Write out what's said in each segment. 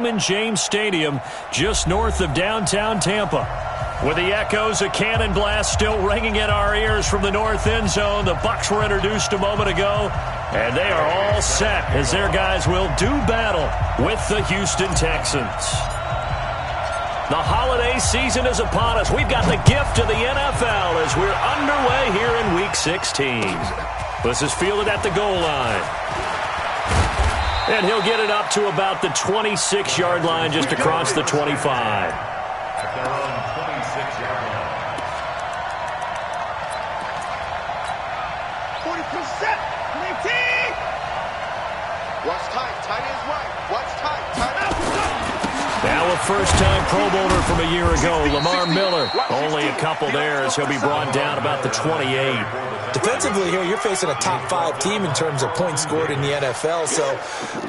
James Stadium, just north of downtown Tampa. With the echoes of cannon blast still ringing in our ears from the north end zone, the Bucs were introduced a moment ago, and they are all set as their guys will do battle with the Houston Texans. The holiday season is upon us. We've got the gift of the NFL as we're underway here in Week 16. This is fielded at the goal line. And he'll get it up to about the 26-yard line just across the 25. At their own 26-yard line. 40%, 19. Watch tight. Tight is right. Watch tight. Tight out. Now a first-time Pro Bowler from a year ago, Lamar Miller. Only a couple there as he'll be brought down about the 28. Defensively here, you're facing a top-5 team in terms of points scored in the NFL. So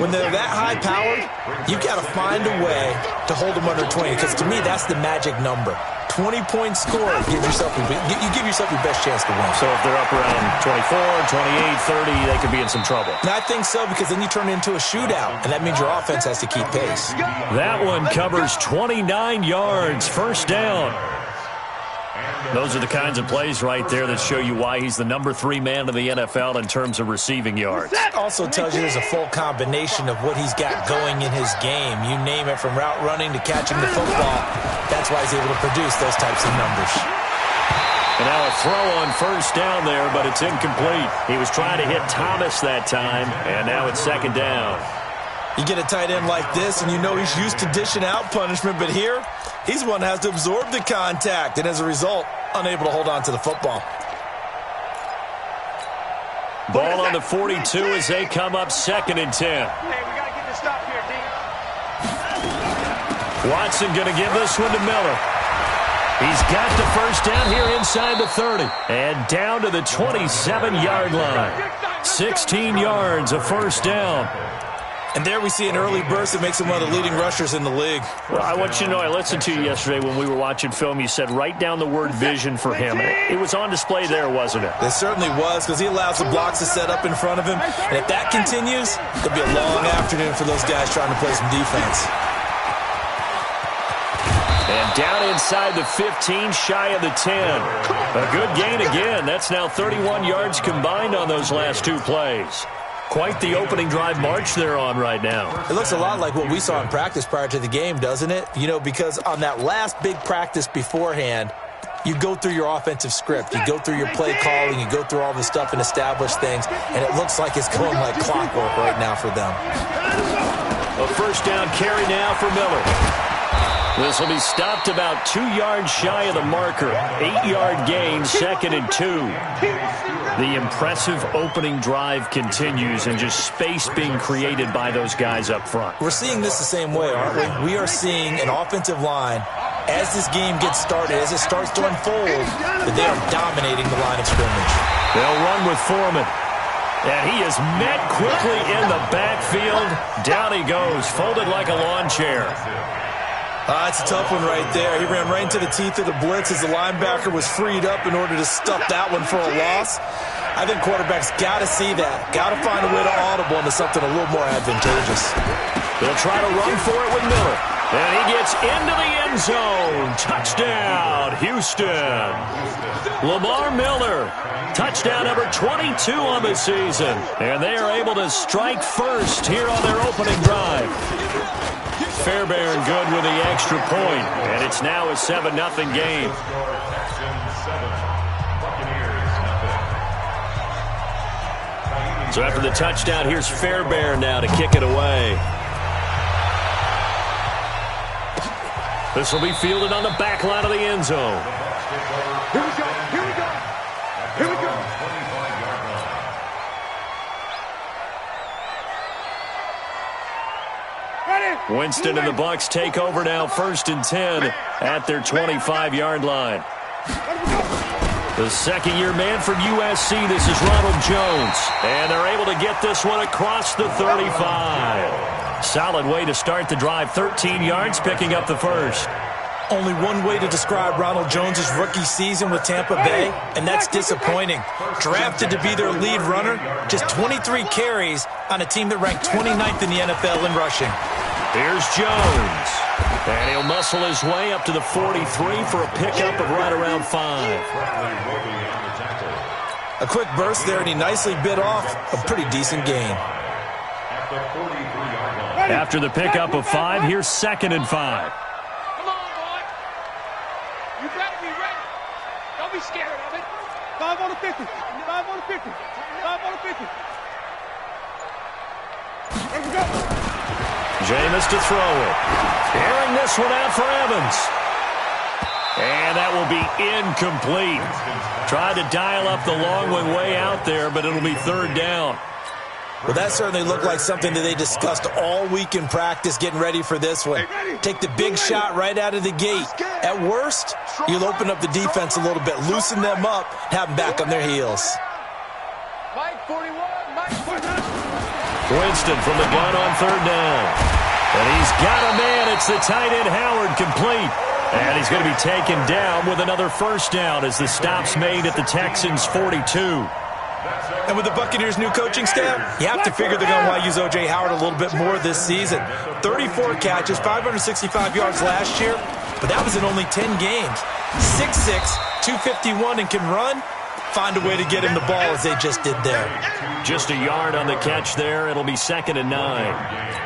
when they're that high-powered, you've got to find a way to hold them under 20. Because to me, that's the magic number. 20 points scored, you give yourself your best chance to win. So if they're up around 24, 28, 30, they could be in some trouble. And I think so, because then you turn it into a shootout, and that means your offense has to keep pace. That one covers 29 yards, first down. Those are the kinds of plays right there that show you why he's the number 3 man in the NFL in terms of receiving yards. That also tells you there's a full combination of what he's got going in his game. You name it, from route running to catching the football. That's why he's able to produce those types of numbers. And now a throw on first down there, but it's incomplete. He was trying to hit Thomas that time, and now it's second down. You get a tight end like this, and you know he's used to dishing out punishment, but here, he's the one that has to absorb the contact, and as a result, unable to hold on to the football. Ball on the 42 as they come up second and 10. Hey, we got to get this stop here, D. Watson going to give this one to Miller. He's got the first down here inside the 30. And down to the 27-yard line. 16 yards, a first down. And there we see an early burst that makes him one of the leading rushers in the league. Well, I want you to know, I listened to you yesterday when we were watching film. You said write down the word vision for him. It was on display there, wasn't it? It certainly was, because he allows the blocks to set up in front of him. And if that continues, it'll be a long afternoon for those guys trying to play some defense. And down inside the 15, shy of the 10. A good gain again. That's now 31 yards combined on those last 2 plays. Quite the opening drive march they're on right now. It looks a lot like what we saw in practice prior to the game, doesn't it? You know, because on that last big practice beforehand, you go through your offensive script. You go through your play calling. You go through all this stuff and establish things. And it looks like it's going like clockwork right now for them. A first down carry now for Miller. This will be stopped about 2 yards shy of the marker. 8-yard gain, second and 2. The impressive opening drive continues, and just space being created by those guys up front. We're seeing this the same way, aren't we? We are seeing an offensive line, as this game gets started, as it starts to unfold, that they are dominating the line of scrimmage. They'll run with Foreman. And he is met quickly in the backfield. Down he goes, folded like a lawn chair. It's a tough one right there. He ran right into the teeth of the blitz as the linebacker was freed up in order to stuff that one for a loss. I think quarterbacks got to see that. Got to find a way to audible into something a little more advantageous. They'll try to run for it with Miller. And he gets into the end zone. Touchdown, Houston. Lamar Miller. Touchdown number 22 on the season. And they are able to strike first here on their opening drive. Fairbairn good with the extra point, and it's now a 7-0 game. So after the touchdown, here's Fairbairn now to kick it away. This will be fielded on the back line of the end zone. Here we go. Here we go. Here we go. Winston and the Bucs take over now, first and 10 at their 25-yard line. The second-year man from USC, this is Ronald Jones. And they're able to get this one across the 35. Solid way to start the drive, 13 yards, picking up the first. Only one way to describe Ronald Jones' rookie season with Tampa Bay, and that's disappointing. Drafted to be their lead runner, just 23 carries on a team that ranked 29th in the NFL in rushing. Here's Jones. And he'll muscle his way up to the 43 for a pickup of right around 5. A quick burst there, and he nicely bit off a pretty decent gain. After the pickup of 5, here's 2nd and 5. Come on, boy. You better be ready. Don't be scared of it. 5 on the 50. 5 on the 50. 5 on the 50. Let's go. Jameis to throw it. Airing this one out for Evans. And that will be incomplete. Tried to dial up the long one way out there, but it'll be 3rd down. Well, that certainly looked like something that they discussed all week in practice getting ready for this one. Take the big shot right out of the gate. At worst, you'll open up the defense a little bit, loosen them up, have them back on their heels. Mike 41. Mike 41. Winston from the gun on 3rd down. And he's got a man. It's the tight end Howard, complete. And he's going to be taken down with another 1st down as the stop's made at the Texans' 42. And with the Buccaneers' new coaching staff, you have to figure they're going to want to use O.J. Howard a little bit more this season. 34 catches, 565 yards last year, but that was in only 10 games. 6'6", 251, and can run. Find a way to get him the ball as they just did there. Just a yard on the catch there. It'll be 2nd and 9.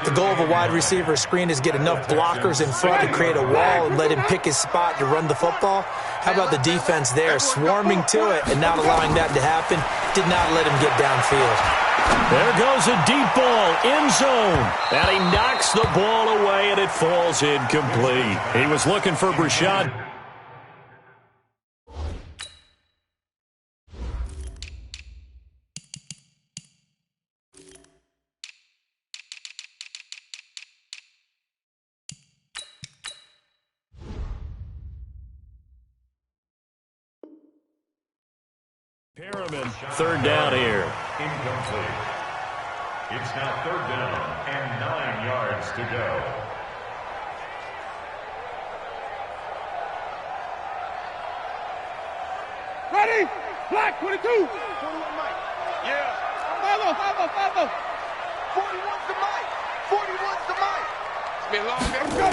The goal of a wide receiver screen is get enough blockers in front to create a wall and let him pick his spot to run the football. How about the defense there, swarming to it and not allowing that to happen? Did not let him get downfield. There goes a deep ball, end zone. And he knocks the ball away, and it falls incomplete. He was looking for Brashad. Perriman, 3rd down here. Incomplete. It's now 3rd down and 9 yards to go. Ready? Black 22. 41 Mike. Yeah. 5-0. 41's the Mike. 41's the Mike. It's been a long day. Let's go.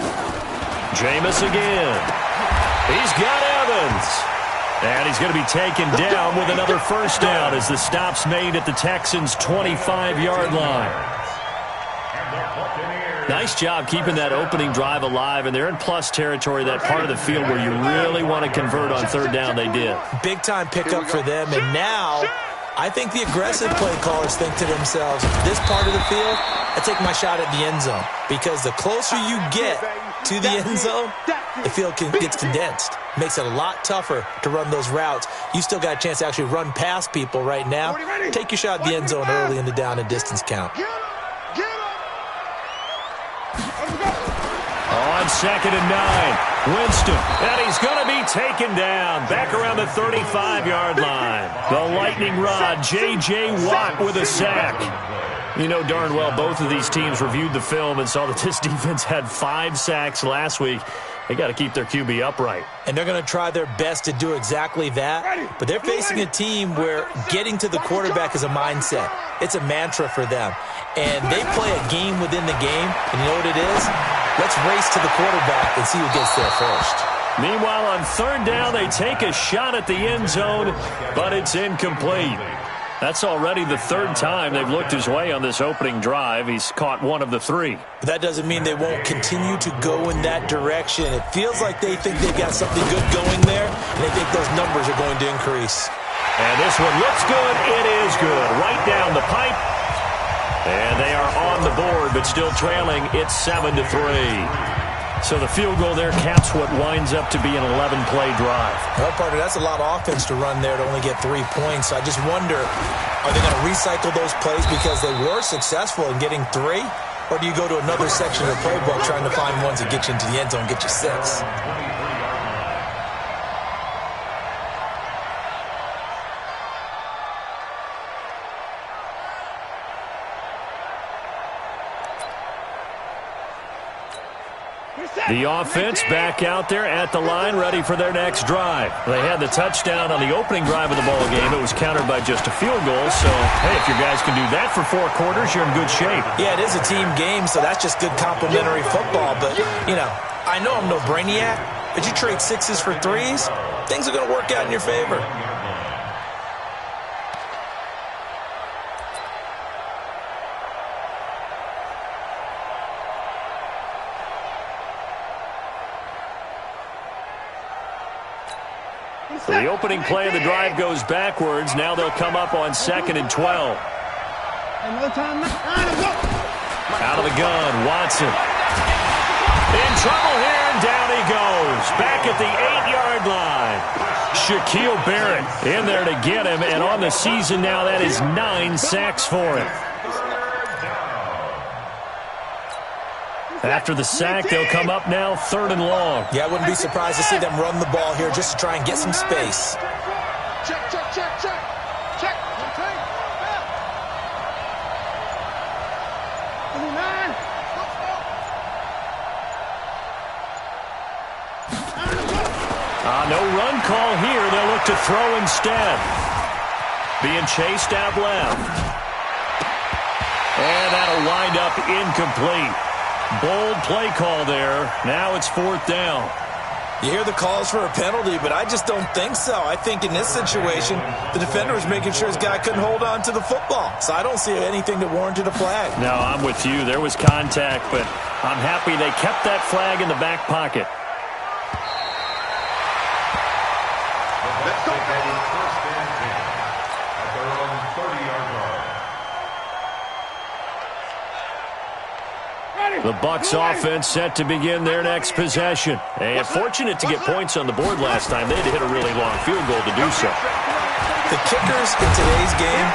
Jameis again. He's got Evans. And he's going to be taken down with another 1st down as the stop's made at the Texans' 25-yard line. Nice job keeping that opening drive alive, and they're in plus territory, that part of the field where you really want to convert on 3rd down. They did. Big-time pickup for them, and now I think the aggressive play callers think to themselves, this part of the field, I take my shot at the end zone, because the closer you get to the end zone, the field gets condensed. Makes it a lot tougher to run those routes. You still got a chance to actually run past people right now. Take your shot at the end zone early in the down and distance count. On 2nd and 9, Winston. And he's going to be taken down back around the 35-yard line. The lightning rod, J.J. Watt with a sack. You know darn well both of these teams reviewed the film and saw that this defense had 5 sacks last week. They got to keep their QB upright. And they're going to try their best to do exactly that. But they're facing a team where getting to the quarterback is a mindset. It's a mantra for them. And they play a game within the game. And you know what it is? Let's race to the quarterback and see who gets there first. Meanwhile, on 3rd down, they take a shot at the end zone, but it's incomplete. That's already the 3rd time they've looked his way on this opening drive. He's caught one of the 3. But that doesn't mean they won't continue to go in that direction. It feels like they think they've got something good going there, and they think those numbers are going to increase. And this one looks good. It is good. Right down the pipe. And they are on the board, but still trailing. It's 7-3. So the field goal there caps what winds up to be an 11-play drive. Well, partner, that's a lot of offense to run there to only get 3 points. I just wonder, are they going to recycle those plays because they were successful in getting 3? Or do you go to another section of the playbook trying to find ones that get you into the end zone and get you 6? The offense back out there at the line, ready for their next drive. They had the touchdown on the opening drive of the ball game. It was countered by just a field goal. So, hey, if your guys can do that for 4 quarters, you're in good shape. Yeah, it is a team game, so that's just good complimentary football. But, you know, I know I'm no brainiac, but you trade 6s for 3s, things are going to work out in your favor. So the opening play of the drive goes backwards. Now they'll come up on 2nd and 12. Out of the gun, Watson. In trouble here, and down he goes. Back at the 8-yard line. Shaquille Barrett in there to get him, and on the season now, that is 9 sacks for him. After the sack, they'll come up now 3rd and long. Yeah, I wouldn't be surprised to see them run the ball here just to try and get some space. Check, check, check, check. Check. No run call here. They'll look to throw instead. Being chased out left. And that'll wind up incomplete. Bold play call there. Now it's 4th down. You hear the calls for a penalty, but I just don't think so. I think in this situation, the defender was making sure his guy couldn't hold on to the football. So I don't see anything that warranted a flag. No, I'm with you. There was contact, but I'm happy they kept that flag in the back pocket. Let's go, baby. 1st and 10 at their own 30-yard line. The Bucs offense set to begin their next possession. And fortunate to get points on the board last time. They had to hit a really long field goal to do so. The kickers in today's game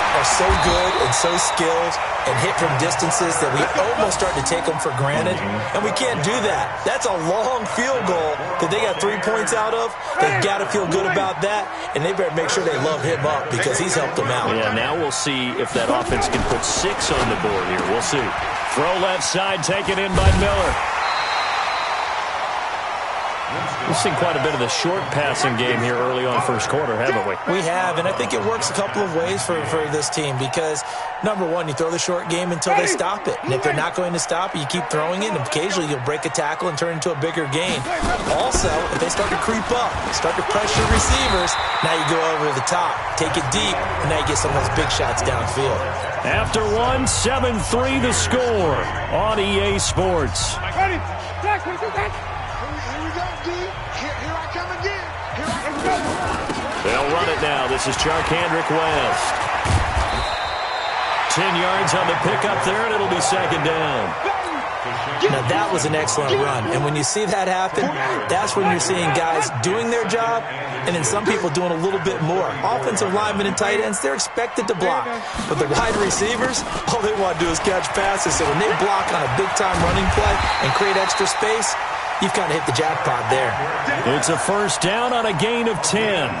are so good and so skilled and hit from distances that we almost start to take them for granted. And we can't do that. That's a long field goal that they got 3 points out of. They've got to feel good about that, and they better make sure they love him up because he's helped them out. Yeah, now we'll see if that offense can put 6 on the board here. We'll see. Throw left side, taken in by Miller. We've seen quite a bit of the short passing game here early on 1st quarter, haven't we? We have, and I think it works a couple of ways for this team because, number one, you throw the short game until they stop it. And if they're not going to stop it, you keep throwing it, and occasionally you'll break a tackle and turn into a bigger gain. Also, if they start to creep up, start to pressure receivers, now you go over the top, take it deep, and now you get some of those big shots downfield. After 1, 7-3 the score on EA Sports. Ready? Jack, what you got? Here we go, D. Here I come again. Here I come. They'll run it now. This is Charkandrick West. 10 yards on the pickup there, and it'll be 2nd down. Now, that was an excellent run. And when you see that happen, that's when you're seeing guys doing their job and then some people doing a little bit more. Offensive linemen and tight ends, they're expected to block. But the wide receivers, all they want to do is catch passes. So when they block on a big-time running play and create extra space, you've kind of hit the jackpot there. It's a 1st down on a gain of 10.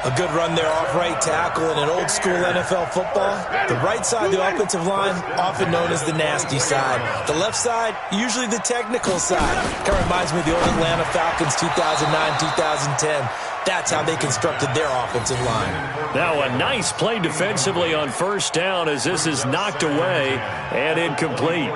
A good run there off right tackle in an old-school NFL football. The right side of the offensive line, often known as the nasty side. The left side, usually the technical side. Kind of reminds me of the old Atlanta Falcons 2009-2010. That's how they constructed their offensive line. Now a nice play defensively on 1st down as this is knocked away and incomplete.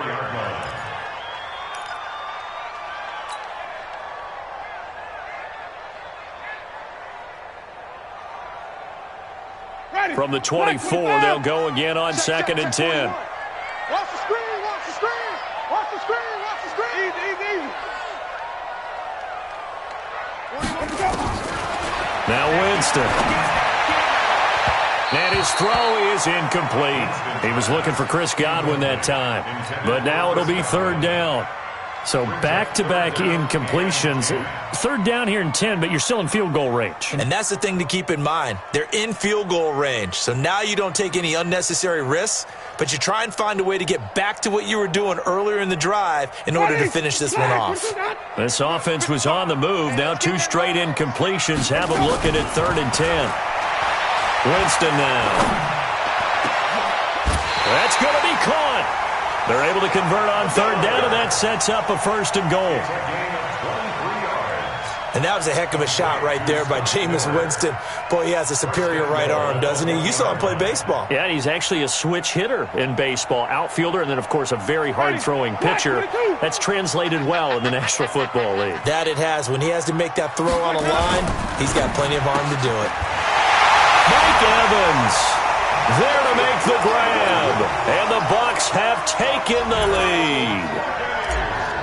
From the 24, they'll go again on 2nd and 10. Watch the screen, watch the screen. Watch the screen, watch the screen. Easy. Now Winston. And his throw is incomplete. He was looking for Chris Godwin that time. But now it'll be 3rd down. So back-to-back incompletions. 3rd down here in 10, but you're still in field goal range. And that's the thing to keep in mind. They're in field goal range. So now you don't take any unnecessary risks, but you try and find a way to get back to what you were doing earlier in the drive in order to finish this one off. This offense was on the move. Now 2 straight incompletions have them looking at 3rd and 10. Winston now. That's going to be caught. They're able to convert on third down, and that sets up a first and goal. And that was a heck of a shot right there by Jameis Winston. Boy, he has a superior right arm, doesn't he? You saw him play baseball. Yeah, he's actually a switch hitter in baseball, outfielder, and then, of course, a very hard-throwing pitcher. That's translated well in the National Football League. That it has. When he has to make that throw on a line, he's got plenty of arm to do it. Mike Evans there to make the grab, and the Bucs have taken the lead.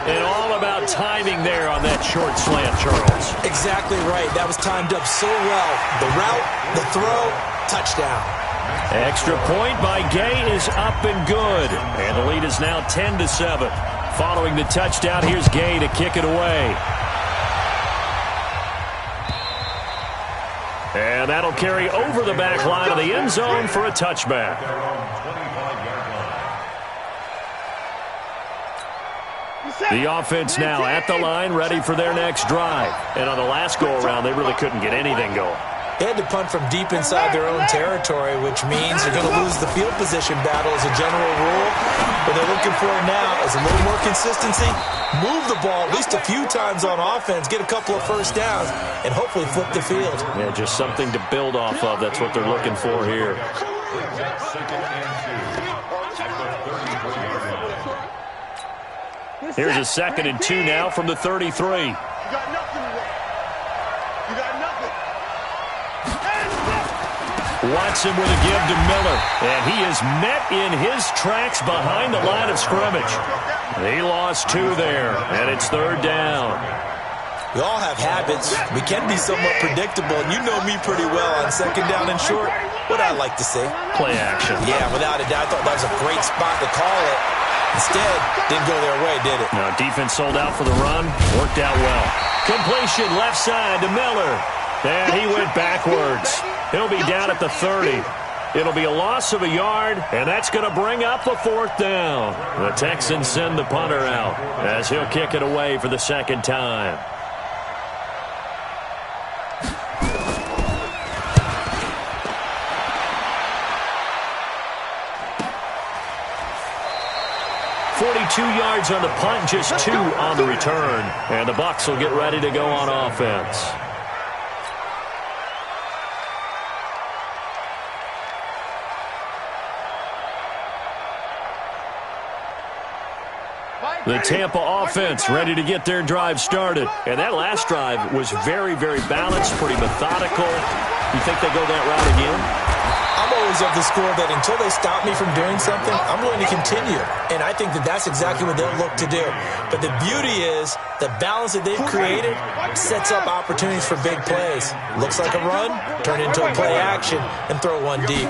And all about timing there on that short slant, Charles. Exactly right. That was timed up so well. The route, the throw, touchdown. Extra point by Gay is up and good. And the lead is now 10-7. Following the touchdown, here's Gay to kick it away. And that'll carry over the back line of the end zone for a touchback. The offense now at the line, ready for their next drive. And on the last go-around, they really couldn't get anything going. They had to punt from deep inside their own territory, which means they're going to lose the field position battle as a general rule. What they're looking for now is a little more consistency, move the ball at least a few times on offense, get a couple of first downs, and hopefully flip the field. Yeah, just something to build off of. That's what they're looking for here. Here's a 2nd and 2 now from the 33. You got nothing to work. You got nothing. Watson with a give to Miller. And he is met in his tracks behind the line of scrimmage. He lost 2 there, and it's 3rd down. We all have habits. We can be somewhat predictable, and you know me pretty well on 2nd down and short. What I like to see. Play action. Yeah, without a doubt. I thought that was a great spot to call it. Instead, didn't go their way, did it? No, defense sold out for the run. Worked out well. Completion left side to Miller. And he went backwards. He'll be down at the 30. It'll be a loss of a yard, and that's going to bring up the 4th down. The Texans send the punter out as he'll kick it away for the 2nd time. .42 yards on the punt, just 2 on the return. And the Bucs will get ready to go on offense. The Tampa offense ready to get their drive started. And that last drive was very, very balanced, pretty methodical. You think they go that route again? I'm always of the school that until they stop me from doing something, I'm going to continue. And I think that that's exactly what they'll look to do. But the beauty is the balance that they've created sets up opportunities for big plays. Looks like a run, turn into a play action, and throw one deep.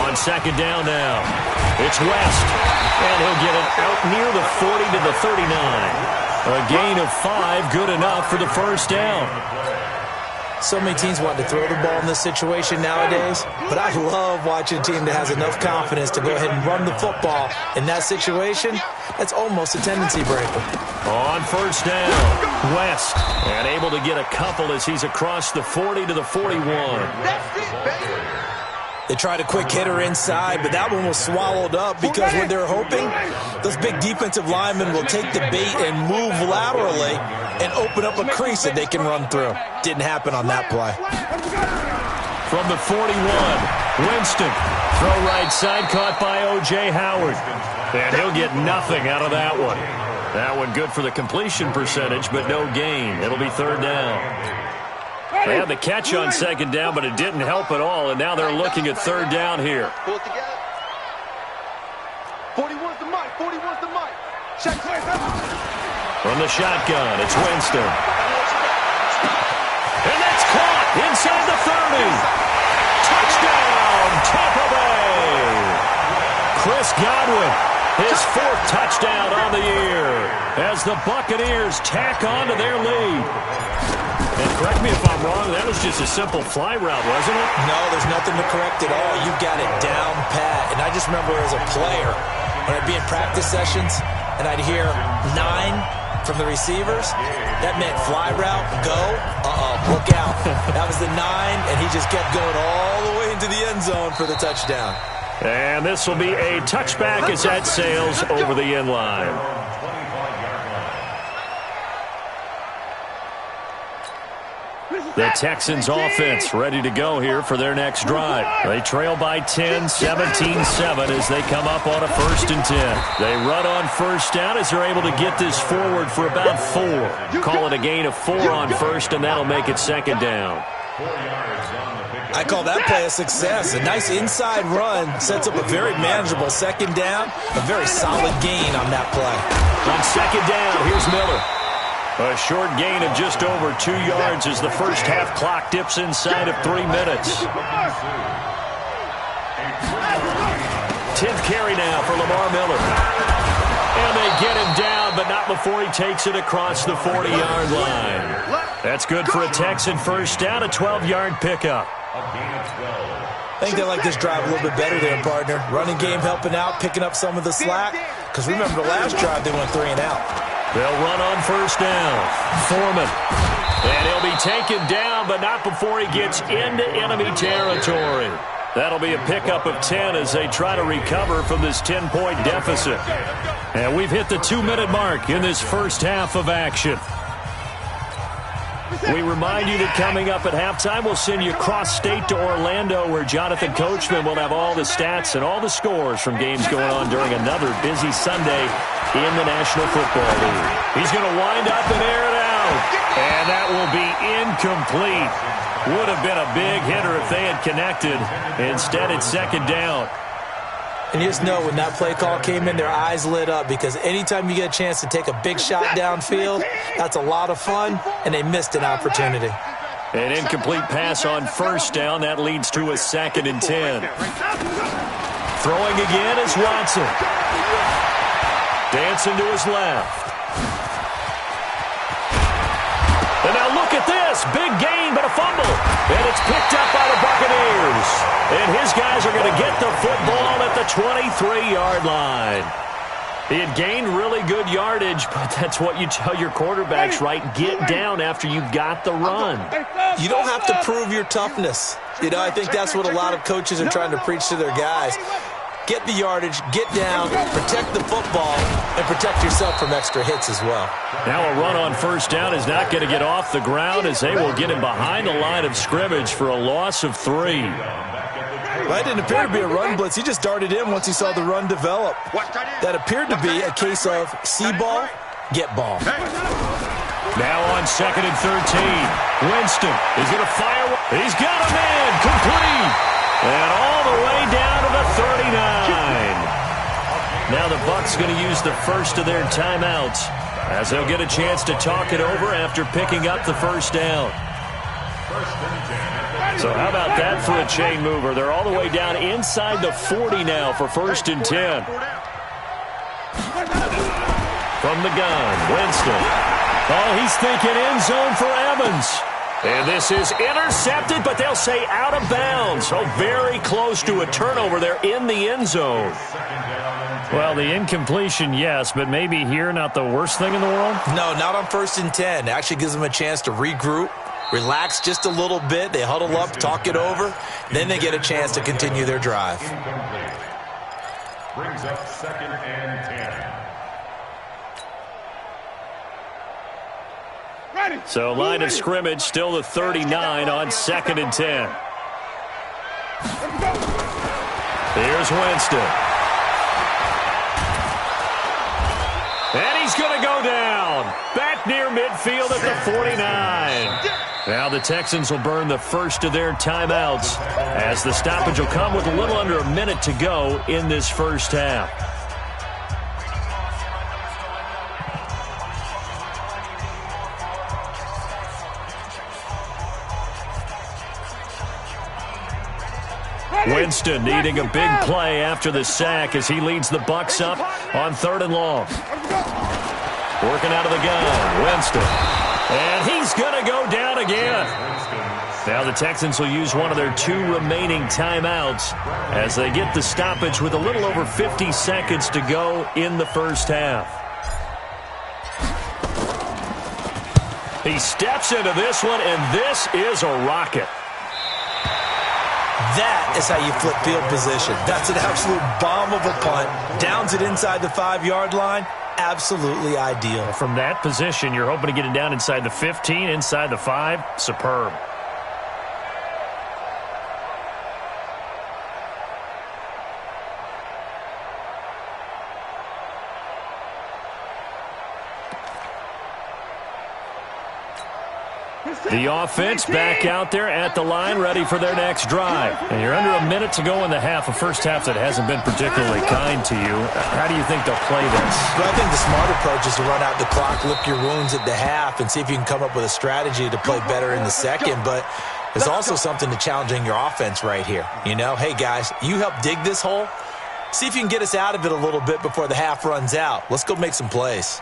On 2nd down now, it's West. And he'll get it out near the 40 to the 39. A gain of 5, good enough for the 1st down. So many teams want to throw the ball in this situation nowadays, but I love watching a team that has enough confidence to go ahead and run the football. In that situation, that's almost a tendency breaker. On 1st down, West, and able to get a couple as he's across the 40 to the 41. That's it, baby. They tried a quick hitter inside, but that one was swallowed up because what they're hoping, those big defensive linemen will take the bait and move laterally and open up a crease that they can run through. Didn't happen on that play. From the 41, Winston. Throw right side, caught by O.J. Howard. And he'll get nothing out of that one. That one good for the completion percentage, but no gain. It'll be 3rd down. They had the catch on 2nd down, but it didn't help at all, and now they're looking at 3rd down here. Pull it together. 41's the mic. 41's the mic. Check. From the shotgun, it's Winston. And that's caught inside the 30. Touchdown, Tampa Bay. Chris Godwin, his 4th touchdown on the year as the Buccaneers tack on to their lead. And correct me if I'm wrong, that was just a simple fly route, wasn't it? No, there's nothing to correct at all. You got it down pat. And I just remember as a player, when I'd be in practice sessions and I'd hear 9 from the receivers, that meant fly route, go, look out. That was the 9, and he just kept going all the way into the end zone for the touchdown. And this will be a touchback as that sails over the end line. The Texans offense ready to go here for their next drive. They trail by 10, 17-7 as they come up on a 1st and 10. They run on first down as they're able to get this forward for about 4. Call it a gain of 4 on first, and that'll make it 2nd down. I call that play a success. A nice inside run sets up a very manageable 2nd down. A very solid gain on that play. On 2nd down, here's Miller. A short gain of just over 2 yards as the first half clock dips inside of 3 minutes. 10th carry now for Lamar Miller. And they get him down, but not before he takes it across the 40-yard line. That's good for a Texan first down, a 12-yard pickup. I think they like this drive a little bit better there, partner. Running game helping out, picking up some of the slack. Because remember, the last drive they went 3 and out. They'll run on first down. Foreman. And he'll be taken down, but not before he gets into enemy territory. That'll be a pickup of 10 as they try to recover from this 10-point deficit. And we've hit the 2-minute mark in this first half of action. We remind you that coming up at halftime, we'll send you cross-state to Orlando, where Jonathan Coachman will have all the stats and all the scores from games going on during another busy Sunday in the National Football League. He's going to wind up and air it out. And that will be incomplete. Would have been a big hitter if they had connected. Instead, it's 2nd down. And you just know when that play call came in, their eyes lit up, because anytime you get a chance to take a big shot downfield, that's a lot of fun, and they missed an opportunity. An incomplete pass on first down. That leads to a 2nd and 10. Throwing again is Watson. Dancing to his left. And now look at this. Big gain, but a fumble. And it's picked up by the Buccaneers. And his guys are going to get the football at the 23-yard line. He had gained really good yardage, but that's what you tell your quarterbacks, right? Get down after you've got the run. You don't have to prove your toughness. You know, I think that's what a lot of coaches are trying to preach to their guys. Get the yardage, get down, protect the football, and protect yourself from extra hits as well. Now a run on first down is not going to get off the ground, as they will get him behind the line of scrimmage for a loss of 3. Well, that didn't appear to be a run blitz. He just darted in once he saw the run develop. That appeared to be a case of see ball, get ball. Now on 2nd and 13. Winston is going to fire. He's got a man complete. And all the way down to the 39. Now the Bucs going to use the first of their timeouts as they'll get a chance to talk it over after picking up the first down. So how about that for a chain mover? They're all the way down inside the 40 now for 1st and 10. From the gun, Winston. Oh, he's thinking end zone for Evans. And this is intercepted, but they'll say out of bounds. So very close to a turnover there in the end zone. Well, the incompletion, yes, but maybe here not the worst thing in the world? No, not on 1st and 10. It actually gives them a chance to regroup, relax just a little bit. They huddle up, talk it over. Then they get a chance to continue their drive. Brings up 2nd and 10. So line of scrimmage still the 39 on 2nd and 10. Here's Winston. And he's going to go down. Back near midfield at the 49. Now the Texans will burn the first of their timeouts as the stoppage will come with a little under a minute to go in this first half. Winston needing a big play after the sack as he leads the Bucs up on 3rd and long. Working out of the gun, Winston. And he's going to go down again. Now the Texans will use one of their 2 remaining timeouts as they get the stoppage with a little over 50 seconds to go in the first half. He steps into this one, and this is a rocket. That is how you flip field position. That's an absolute bomb of a punt. Downs it inside the 5-yard line. Absolutely ideal. From that position, you're hoping to get it down inside the 15, inside the 5. Superb. The offense back out there at the line, ready for their next drive. And you're under a minute to go in the half, a first half that hasn't been particularly kind to you. How do you think they'll play this? Well, I think the smart approach is to run out the clock, lick your wounds at the half, and see if you can come up with a strategy to play better in the second. But there's also something to challenging your offense right here. You know, hey, guys, you help dig this hole. See if you can get us out of it a little bit before the half runs out. Let's go make some plays.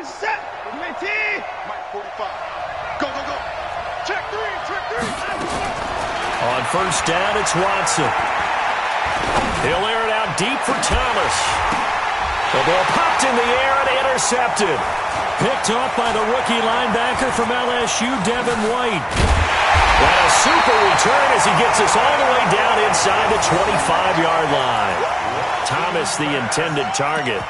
Set. Mike 45. Go, go, go. Check three. On first down, it's Watson. He'll air it out deep for Thomas. The ball popped in the air and intercepted. Picked off by the rookie linebacker from LSU, Devin White. And a super return as he gets us all the way down inside the 25-yard line. Thomas, the intended target.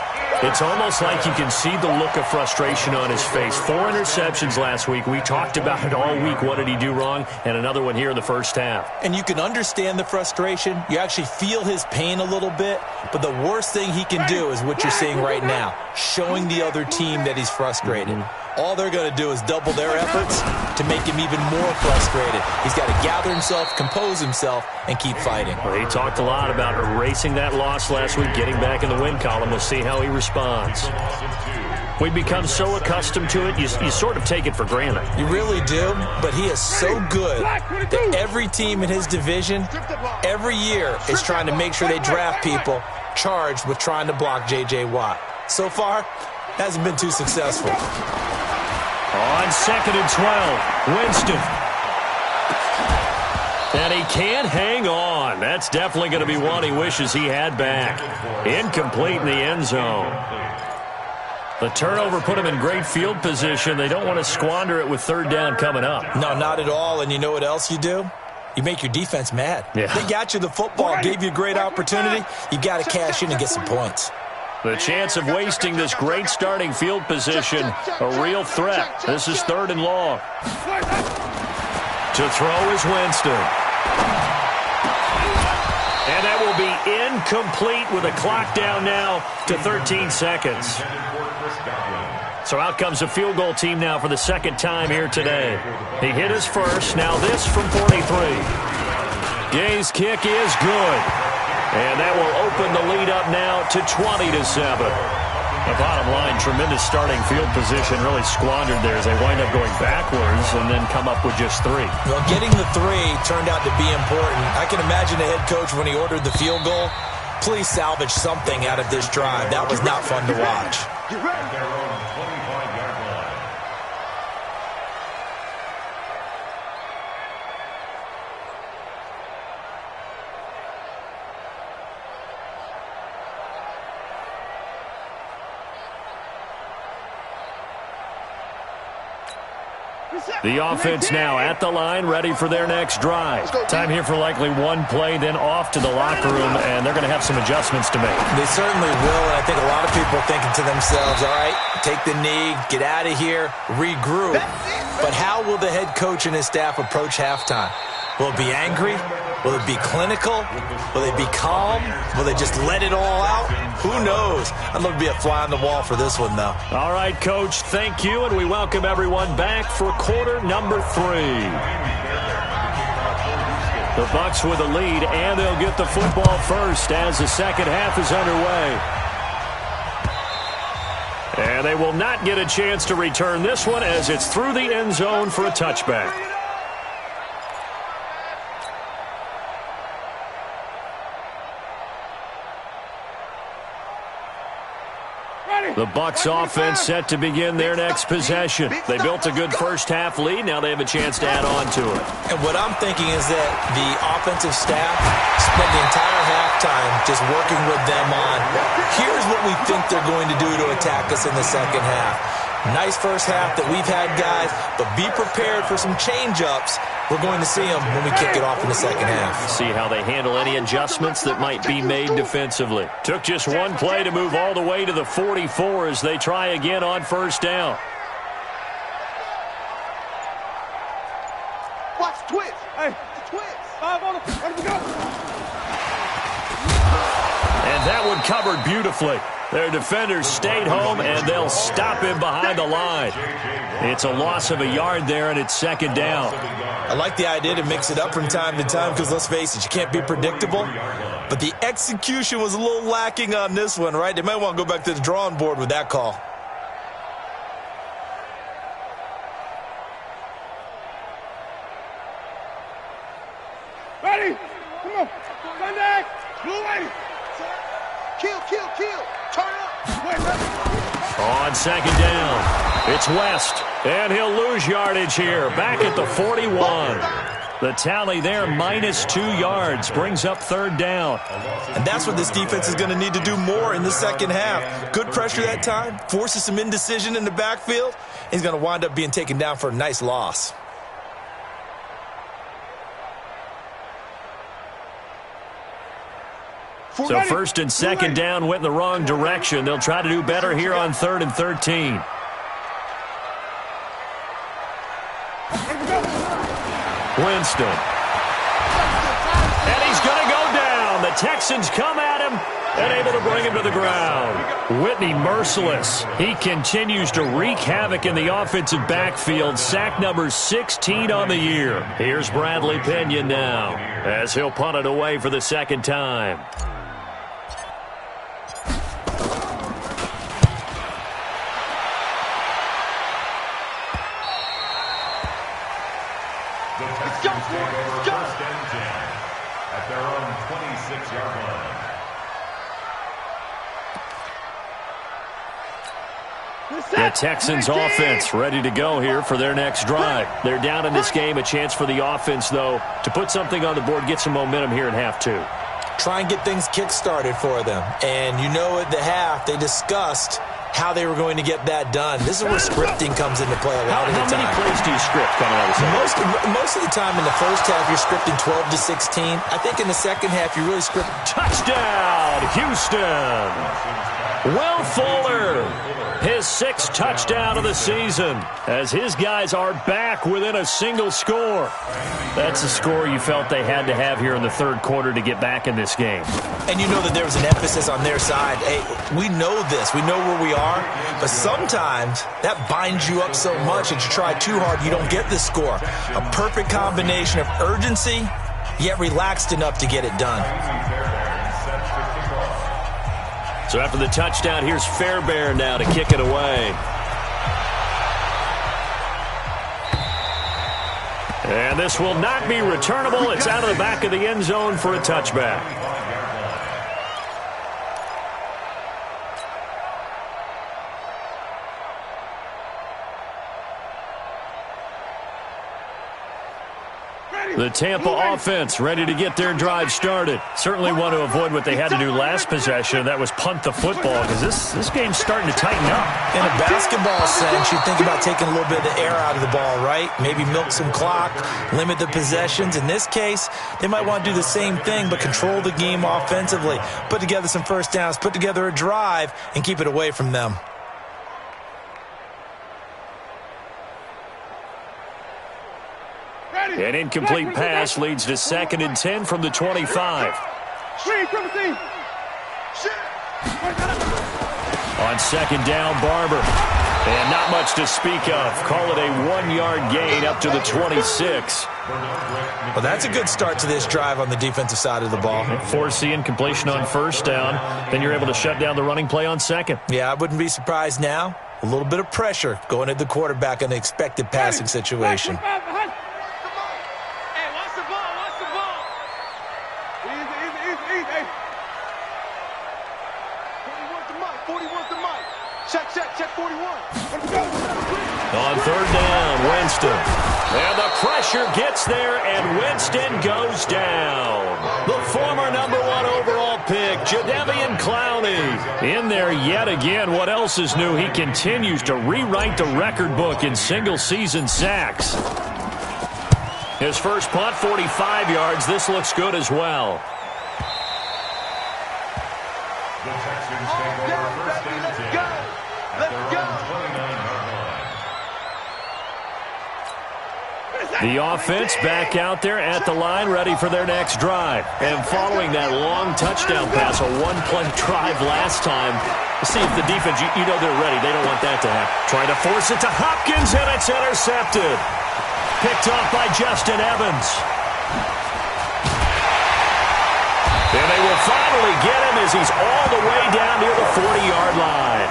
It's almost like you can see the look of frustration on his face. 4 interceptions last week. We talked about it all week. What did he do wrong? And another one here in the first half. And you can understand the frustration. You actually feel his pain a little bit. But the worst thing he can do is what you're seeing right now, showing the other team that he's frustrated. All they're going to do is double their efforts to make him even more frustrated. He's got to gather himself, compose himself, and keep fighting. Well, he talked a lot about erasing that loss last week, getting back in the win column. We'll see how he responds. We become so accustomed to it, you sort of take it for granted. You really do, but he is so good that every team in his division, every year, is trying to make sure they draft people charged with trying to block J.J. Watt. So far, hasn't been too successful. On 2nd and 12, Winston. And he can't hang on. That's definitely going to be one he wishes he had back. Incomplete in the end zone. The turnover put him in great field position. They don't want to squander it with 3rd down coming up. No, not at all. And you know what else you do? You make your defense mad. Yeah. They got you the football, gave you a great opportunity. You got to cash in and get some points. The chance of wasting this great starting field position, a real threat. This is 3rd and long. To throw is Winston. And that will be incomplete with a clock down now to 13 seconds. So out comes a field goal team now for the 2nd time here today. He hit his first. Now this from 43. Gay's kick is good. And that will open the lead up now to 20-7. The bottom line, tremendous starting field position, really squandered there as they wind up going backwards and then come up with just 3. Well, getting the 3 turned out to be important. I can imagine the head coach when he ordered the field goal. Please salvage something out of this drive. That was not fun to watch. The offense now at the line, ready for their next drive. Time here for likely one play, then off to the locker room, and they're going to have some adjustments to make. They certainly will, and I think a lot of people are thinking to themselves, all right, take the knee, get out of here, regroup. But how will the head coach and his staff approach halftime? Will it be angry? Will it be clinical? Will they be calm? Will they just let it all out? Who knows? I'd love to be a fly on the wall for this one, though. All right, Coach, thank you, and we welcome everyone back for quarter number 3. The Bucs with a lead, and they'll get the football first as the second half is underway. And they will not get a chance to return this one as it's through the end zone for a touchback. The Bucs offense set to begin their next possession. They built a good first half lead. Now they have a chance to add on to it. And what I'm thinking is that the offensive staff Spent the entire halftime just working with them on, here's what we think they're going to do to attack us in the second half. Nice first half that we've had, guys, but be prepared for some change-ups. We're going to see them when we kick it off in the second half. See how they handle any adjustments that might be made defensively. Took just one play to move all the way to the 44 as they try again on first down. Watch the twist. Hey, the twist. 5 on it. Let me go. And that one covered beautifully. Their defenders stayed home, and they'll stop him behind the line. It's a loss of a yard there, and it's second down. I like the idea to mix it up from time to time because, let's face it, you can't be predictable. But the execution was a little lacking on this one, right? They might want to go back to the drawing board with that call. Ready? Come on. Sunday. Blue lady. Kill, kill, kill. Turn up. Wait, On second down, it's West, and he'll lose yardage here. Back at the 41. The tally there, -2 yards, brings up third down. And that's what this defense is going to need to do more in the second half. Good pressure that time, forces some indecision in the backfield. He's going to wind up being taken down for a nice loss. So first and second down went in the wrong direction. They'll try to do better here on 3rd and 13. Winston. And he's going to go down. The Texans come at him and able to bring him to the ground. Whitney merciless. He continues to wreak havoc in the offensive backfield. Sack number 16 on the year. Here's Bradley Pinion now as he'll punt it away for the second time. At their own 26-yard line. The Texans offense ready to go here for their next drive. They're down in this game. A chance for the offense, though, to put something on the board, get some momentum here in half two. Try and get things kick-started for them. And you know at the half, they discussed how they were going to get that done. This is where scripting comes into play a lot of the time. How many plays do you script coming out of the second? Most of the time in the first half, you're scripting 12 to 16. I think in the second half, you really script. Touchdown, Houston. Will Fuller, his 6th touchdown of the season, as his guys are back within a single score. That's a score you felt they had to have here in the third quarter to get back in this game. And you know that there was an emphasis on their side. Hey, we know this. We know where we are. But sometimes that binds you up so much that you try too hard, you don't get the score. A perfect combination of urgency, yet relaxed enough to get it done. So after the touchdown, here's Fairbairn now to kick it away. And this will not be returnable. It's out of the back of the end zone for a touchback. The Tampa offense ready to get their drive started. Certainly want to avoid what they had to do last possession. That was punt the football, because this game's starting to tighten up. In a basketball sense, you think about taking a little bit of the air out of the ball, right? Maybe milk some clock, limit the possessions. In this case, they might want to do the same thing, but control the game offensively. Put together some first downs, put together a drive, and keep it away from them. An incomplete pass leads to 2nd and 10 from the 25. On second down, Barber. And not much to speak of. Call it a 1-yard gain up to the 26. Well, that's a good start to this drive on the defensive side of the ball. Force the incompletion on first down. Then you're able to shut down the running play on second. Yeah, I wouldn't be surprised now. A little bit of pressure going at the quarterback in an expected passing situation. Check 41. On third down, Winston. And the pressure gets there, and Winston goes down. The former In there yet again. What else is new? He continues to rewrite the record book in single-season sacks. His first punt, 45 yards. This looks good as well. The Texans take over first and 10 at their own 29-yard line. The offense back out there at the line, ready for their next drive. And following that long touchdown pass, a one-play drive last time, see if the defense, you know they're ready. They don't want that to happen. Trying to force it to Hopkins, and it's intercepted. Picked off by Justin Evans. And they will finally get him as he's all the way down near the 40-yard line.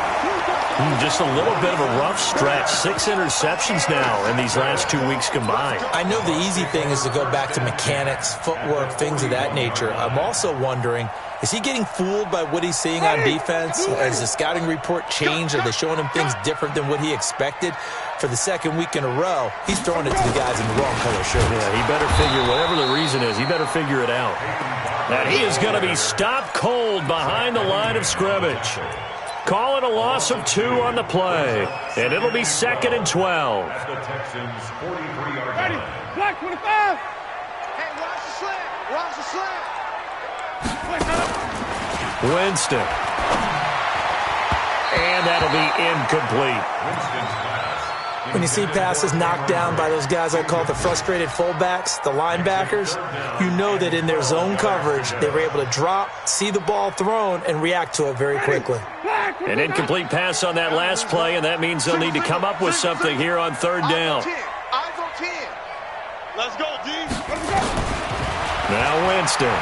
Just a little bit of a rough stretch. 6 interceptions now in these last 2 weeks combined. I know the easy thing is to go back to mechanics, footwork, things of that nature. I'm also wondering, is he getting fooled by what he's seeing on defense? Has the scouting report changed? Are they showing him things different than what he expected? For the second week in a row, he's throwing it to the guys in the wrong color shirts. Yeah, he better figure, whatever the reason is, he better figure it out. And he is going to be stopped cold behind the line of scrimmage. Call it a loss of 2 on the play. And it'll be 2nd and 12. At the Texans' 43-yard Ready, line. black 25. Hey, watch the slant. Watch the slant. Winston. And that'll be incomplete. Winston's pass. When you see passes knocked down by those guys I call the frustrated fullbacks, the linebackers, you know that in their zone coverage, they were able to drop, see the ball thrown, and react to it very quickly. An incomplete pass on that last play, and that means they'll need to come up with something here on 3rd down. Eyes on 10. Let's go, D. Now Winston.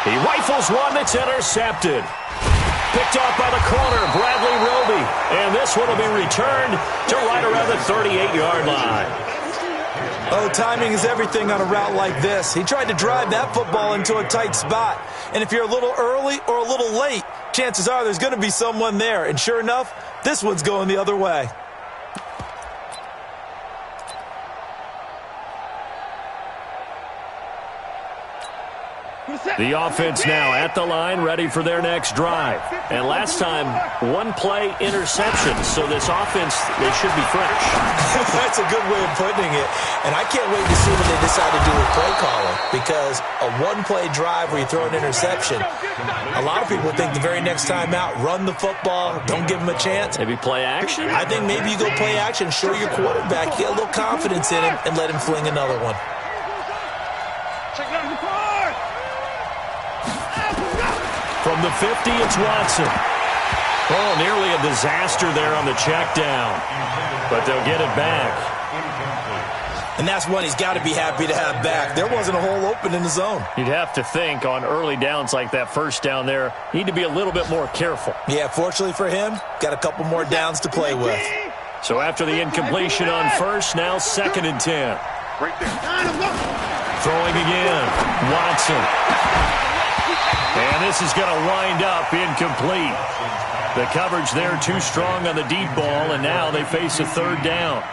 He rifles one that's intercepted. Picked off by the corner, Bradley Roby. And this one will be returned to right around the 38-yard line. Oh, timing is everything on a route like this. He tried to drive that football into a tight spot. And if you're a little early or a little late, chances are there's going to be someone there. And sure enough, this one's going the other way. The offense now at the line, ready for their next drive. And last time, 1-play interception. So this offense, they should be fresh. That's a good way of putting it. And I can't wait to see what they decide to do with play calling. Because a 1-play drive where you throw an interception, a lot of people think the very next time out, run the football, don't give them a chance. Maybe play action? I think maybe you go play action, show your quarterback, get a little confidence in him, and let him fling another one. Check out the car. From the 50, it's Watson. Oh, nearly a disaster there on the check down. But they'll get it back. And that's one he's got to be happy to have back. There wasn't a hole open in the zone. You'd have to think on early downs like that first down there, need to be a little bit more careful. Yeah, fortunately for him, got a couple more downs to play with. So after the incompletion on first, now 2nd and 10. Right there. Throwing again. Watson. And this is going to wind up incomplete. The coverage there too strong on the deep ball, and now they face a 3rd down.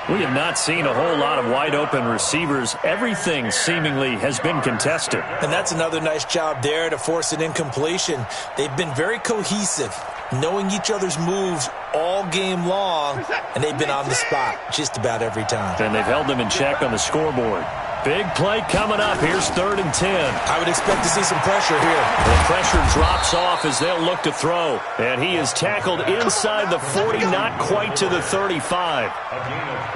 We have not seen a whole lot of wide-open receivers. Everything seemingly has been contested. And that's another nice job there to force an incompletion. They've been very cohesive, knowing each other's moves all game long, and they've been on the spot just about every time. And they've held them in check on the scoreboard. Big play coming up. Here's 3rd and 10. I would expect to see some pressure here. The pressure drops off as they'll look to throw. And he is tackled inside the 40, not quite to the 35.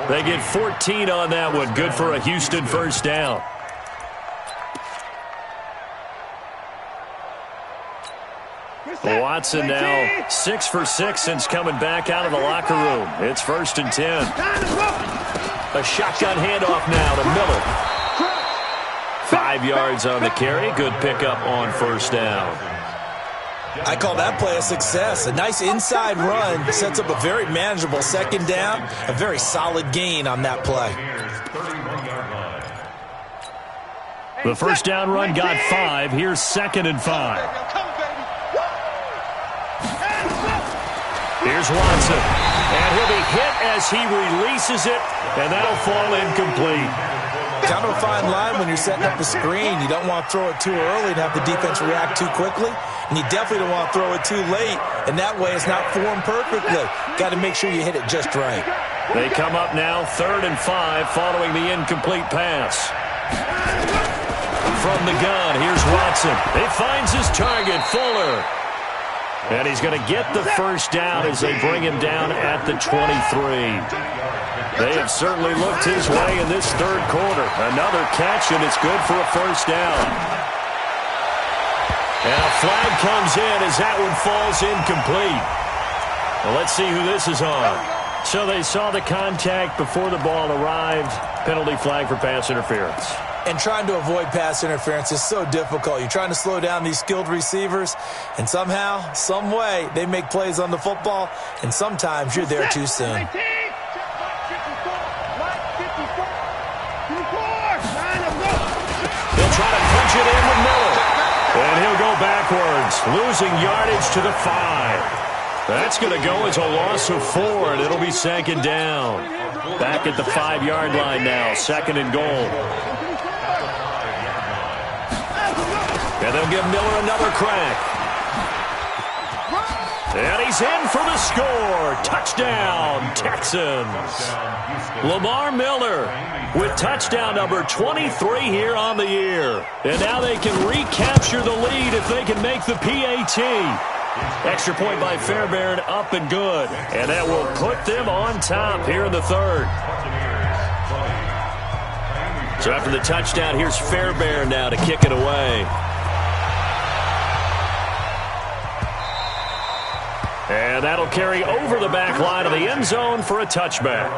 They get 14 on that one. Good for a Houston 1st down. Watson now 6 for 6 since coming back out of the locker room. It's 1st and 10. A shotgun handoff now to Miller. 5 yards on the carry. Good pickup on 1st down. I call that play a success. A nice inside run sets up a very manageable 2nd down. A very solid gain on that play. The 1st down run got 5. Here's 2nd and 5. Here's Watson. And he'll be hit as he releases it, and that'll fall incomplete. kind of a fine line when you're setting up a screen. You don't want to throw it too early and have the defense react too quickly, and you definitely don't want to throw it too late, and that way it's not formed perfectly. Got to make sure you hit it just right. They come up now 3rd and 5 following the incomplete pass. From the gun, here's Watson. He finds his target, Fuller. And he's going to get the first down as they bring him down at the 23. They have certainly looked his way in this 3rd quarter. Another catch, and it's good for a first down. And a flag comes in as that one falls incomplete. Well, let's see who this is on. So they saw the contact before the ball arrived. Penalty flag for pass interference. And trying to avoid pass interference is so difficult. You're trying to slow down these skilled receivers, and somehow, some way, they make plays on the football, and sometimes you're there too soon. They'll try to punch it in with Miller. And he'll go backwards, losing yardage to the 5. That's going to go as a loss of 4, and it'll be 2nd down. Back at the 5-yard line now, 2nd and goal. And they'll give Miller another crack. And he's in for the score. Touchdown, Texans. Lamar Miller with touchdown number 23 here on the year. And now they can recapture the lead if they can make the PAT. Extra point by Fairbairn, up and good. And that will put them on top here in the 3rd. So after the touchdown, here's Fairbairn now to kick it away. And that'll carry over the back line of the end zone for a touchback.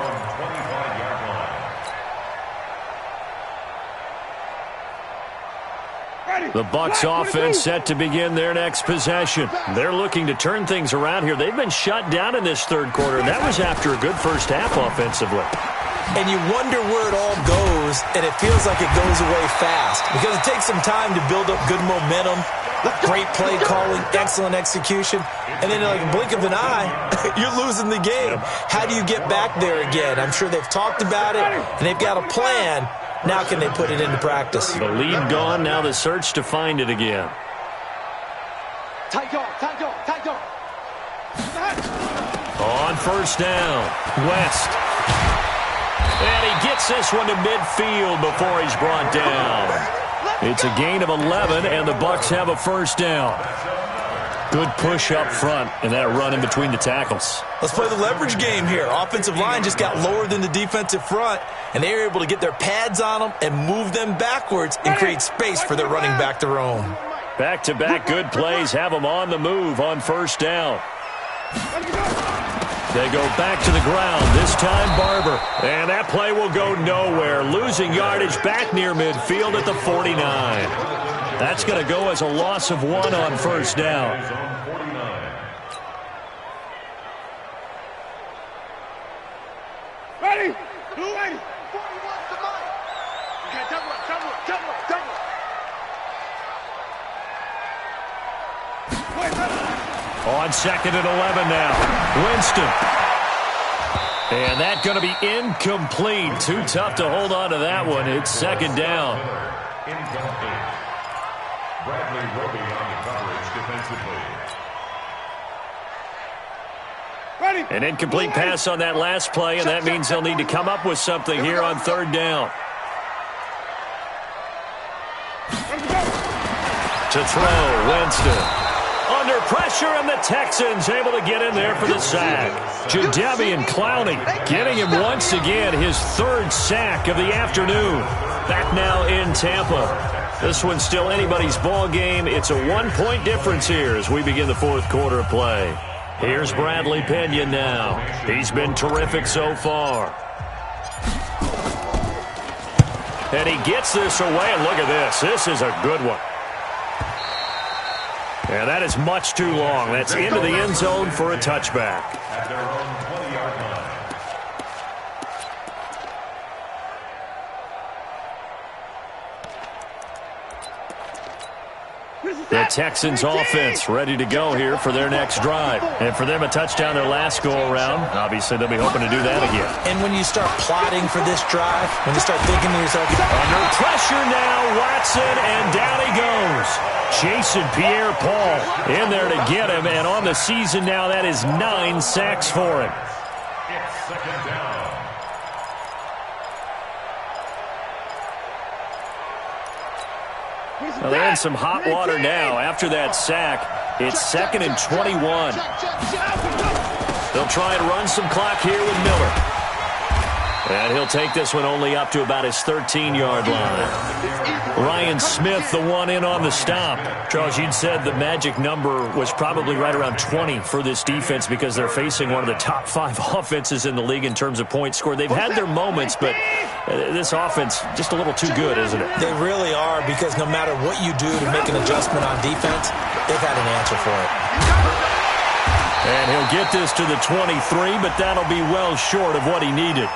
The Bucs offense set to begin their next possession. They're looking to turn things around here. They've been shut down in this 3rd quarter, and that was after a good first half offensively. And you wonder where it all goes, and it feels like it goes away fast because it takes some time to build up good momentum, great play calling, excellent execution, and then like a blink of an eye, you're losing the game. How do you get back there again? I'm sure they've talked about it, and they've got a plan. Now can they put it into practice? The lead gone, now the search to find it again. On first down, West. And he gets this one to midfield before he's brought down. It's a gain of 11, and the Bucs have a first down. Good push up front, and that run in between the tackles. Let's play the leverage game here. Offensive line just got lower than the defensive front, and they were able to get their pads on them and move them backwards and create space for their running back to roam. Back-to-back good plays have them on the move on first down. They go back to the ground, this time Barber. And that play will go nowhere, losing yardage back near midfield at the 49. That's going to go as a loss of 1 on first down. Ready? Blue ready. 41's the mic. Okay, double up. On 2nd and 11 now. Winston. And that's going to be incomplete. Too tough to hold on to that one. It's 2nd down. Incomplete. Bradley Roby on the coverage defensively. An incomplete pass on that last play, and that means they'll need to come up with something here on 3rd down. To throw, Winston. Under pressure, and the Texans able to get in there for the sack. Jadeveon Clowney getting him once again his 3rd sack of the afternoon. Back now in Tampa. This one's still anybody's ball game. It's a 1-point difference here as we begin the 4th quarter of play. Here's Bradley Pena now. He's been terrific so far. And he gets this away, and look at this. This is a good one. And that is much too long. That's into the end zone for a touchback. At their own 20-yard line. The Texans offense ready to go here for their next drive. And for them, a touchdown their last go-around. Obviously, they'll be hoping to do that again. And when you start plotting for this drive, when you start thinking to yourself, under pressure now, Watson, and down he goes. Jason Pierre-Paul in there to get him. And on the season now, that is 9 sacks for him. It's second down. Well, they're in some hot water now. After that sack, it's 2nd and 21. They'll try and run some clock here with Miller. And he'll take this one only up to about his 13-yard line. Ryan Smith, the one in on the stop. Charles, you'd said the magic number was probably right around 20 for this defense because they're facing one of the top 5 offenses in the league in terms of points scored. They've had their moments, but this offense just a little too good, isn't it? They really are, because no matter what you do to make an adjustment on defense, they've had an answer for it. And he'll get this to the 23, but that'll be well short of what he needed.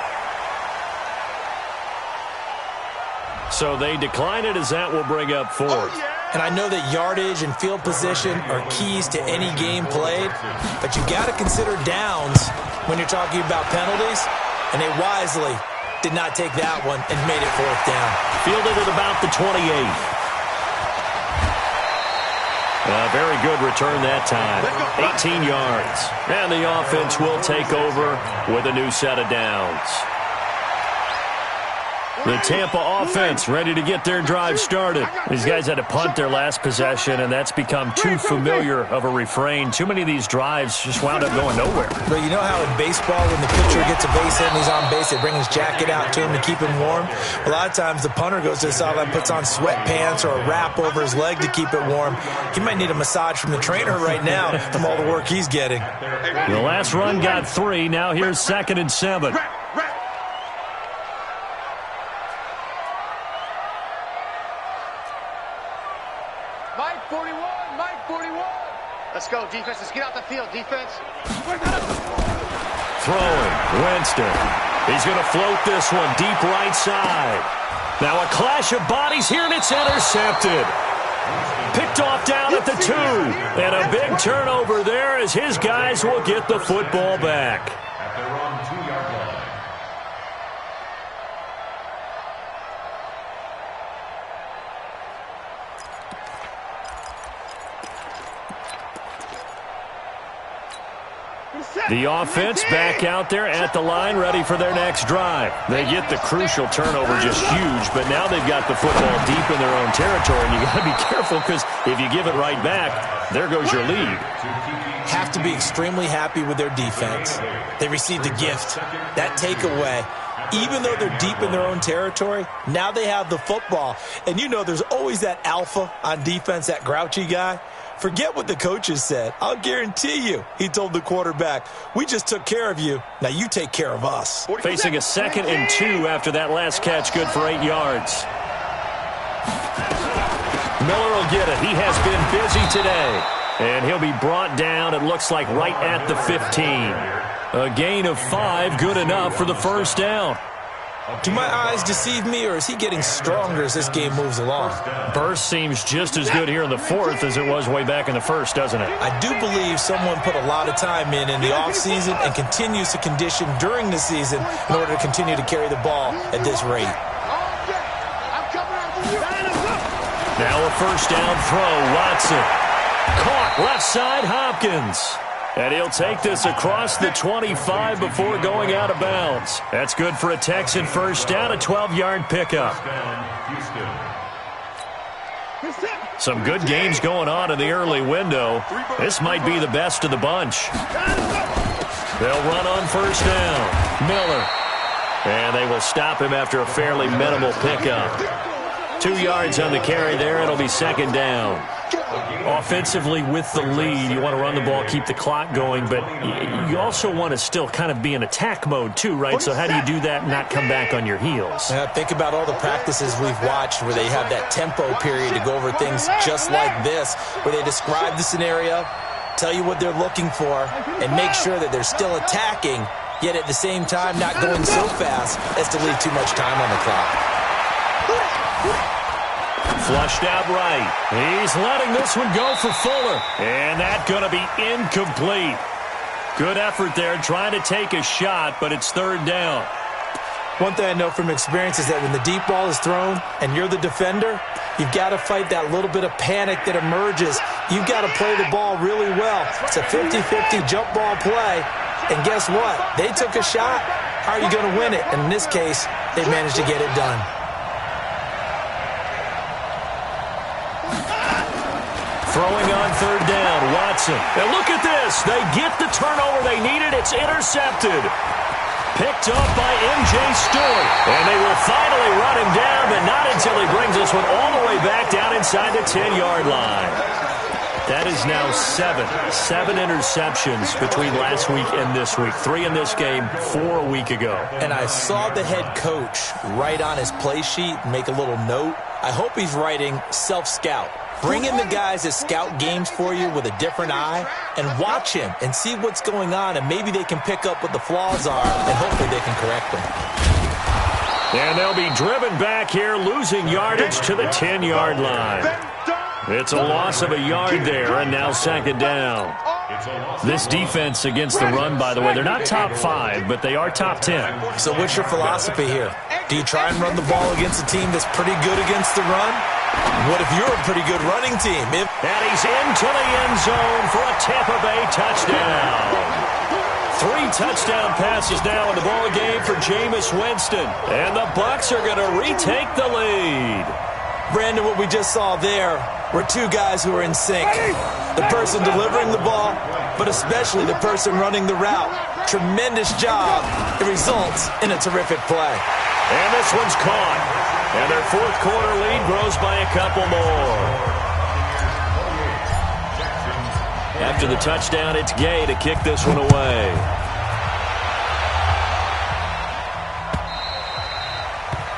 So they decline it, as that will bring up 4th. And I know that yardage and field position are keys to any game played, but you got to consider downs when you're talking about penalties, and they wisely did not take that one and made it 4th down. Fielded at about the 28. Very good return that time. 18 yards. And the offense will take over with a new set of downs. The Tampa offense ready to get their drive started. These guys had to punt their last possession, and that's become too familiar of a refrain. Too many of these drives just wound up going nowhere. But you know how in baseball, when the pitcher gets a base hit and he's on base, they bring his jacket out to him to keep him warm? A lot of times the punter goes to the sideline, puts on sweatpants or a wrap over his leg to keep it warm. He might need a massage from the trainer right now from all the work he's getting. The last run got 3. Now here's 2nd and 7. Let's go, defense. Let's get out the field, defense. Throwing, Winston. He's going to float this one deep right side. Now a clash of bodies here, and it's intercepted. Picked off down at the 2. And a big turnover there as his guys will get the football back. At their own 2-yard line. The offense back out there at the line, ready for their next drive. They get the crucial turnover, just huge, but now they've got the football deep in their own territory, and you got to be careful because if you give it right back, there goes your lead. Have to be extremely happy with their defense. They received a gift. That takeaway, even though they're deep in their own territory, now they have the football. And you know there's always that alpha on defense, that grouchy guy. Forget what the coaches said. I'll guarantee you, he told the quarterback, we just took care of you. Now you take care of us. Facing a 2nd and 2 after that last catch, good for 8 yards. Miller will get it. He has been busy today. And he'll be brought down, it looks like, right at the 15. A gain of 5, good enough for the 1st down. Do my eyes deceive me, or is he getting stronger as this game moves along? Burst seems just as good here in the 4th as it was way back in the 1st, doesn't it? I do believe someone put a lot of time in the offseason and continues to condition during the season in order to continue to carry the ball at this rate. Now a 1st down throw, Watson. Caught left side, Hopkins. And he'll take this across the 25 before going out of bounds. That's good for a Texan 1st down, a 12-yard pickup. Some good games going on in the early window. This might be the best of the bunch. They'll run on 1st down. Miller. And they will stop him after a fairly minimal pickup. 2 yards on the carry there. It'll be 2nd down. Offensively with the lead, you want to run the ball, keep the clock going, but you also want to still kind of be in attack mode too, right? So how do you do that and not come back on your heels? Think about all the practices we've watched where they have that tempo period to go over things just like this, where they describe the scenario, tell you what they're looking for, and make sure that they're still attacking, yet at the same time not going so fast as to leave too much time on the clock. Flushed out right. He's letting this one go for Fuller. And that's going to be incomplete. Good effort there trying to take a shot, but it's third down. One thing I know from experience is that when the deep ball is thrown and you're the defender, you've got to fight that little bit of panic that emerges. You've got to play the ball really well. It's a 50-50 jump ball play. And guess what? They took a shot. How are you going to win it? And in this case, they managed to get it done. Throwing on third down, Watson. And look at this. They get the turnover they needed. It's intercepted. Picked up by M.J. Stewart. And they will finally run him down, but not until he brings this one all the way back down inside the 10-yard line. That is now seven interceptions between last week and this week. 3 in this game, 4 a week ago. And I saw the head coach write on his play sheet and make a little note. I hope he's writing self-scout. Bring in the guys that scout games for you with a different eye and watch him and see what's going on, and maybe they can pick up what the flaws are, and hopefully they can correct them. And they'll be driven back here, losing yardage to the 10-yard line. It's a loss of a yard there, and now second down. This defense against the run, by the way, they're not top 5, but they are top 10. So what's your philosophy here? Do you try and run the ball against a team that's pretty good against the run? What if you're a pretty good running team? And he's into the end zone for a Tampa Bay touchdown. 3 touchdown passes now in the ball game for Jameis Winston. And the Bucs are going to retake the lead. Brandon, what we just saw there were 2 guys who are in sync. The person delivering the ball, but especially the person running the route. Tremendous job. It results in a terrific play. And this one's caught. And their fourth quarter lead grows by a couple more. After the touchdown, it's Gay to kick this one away.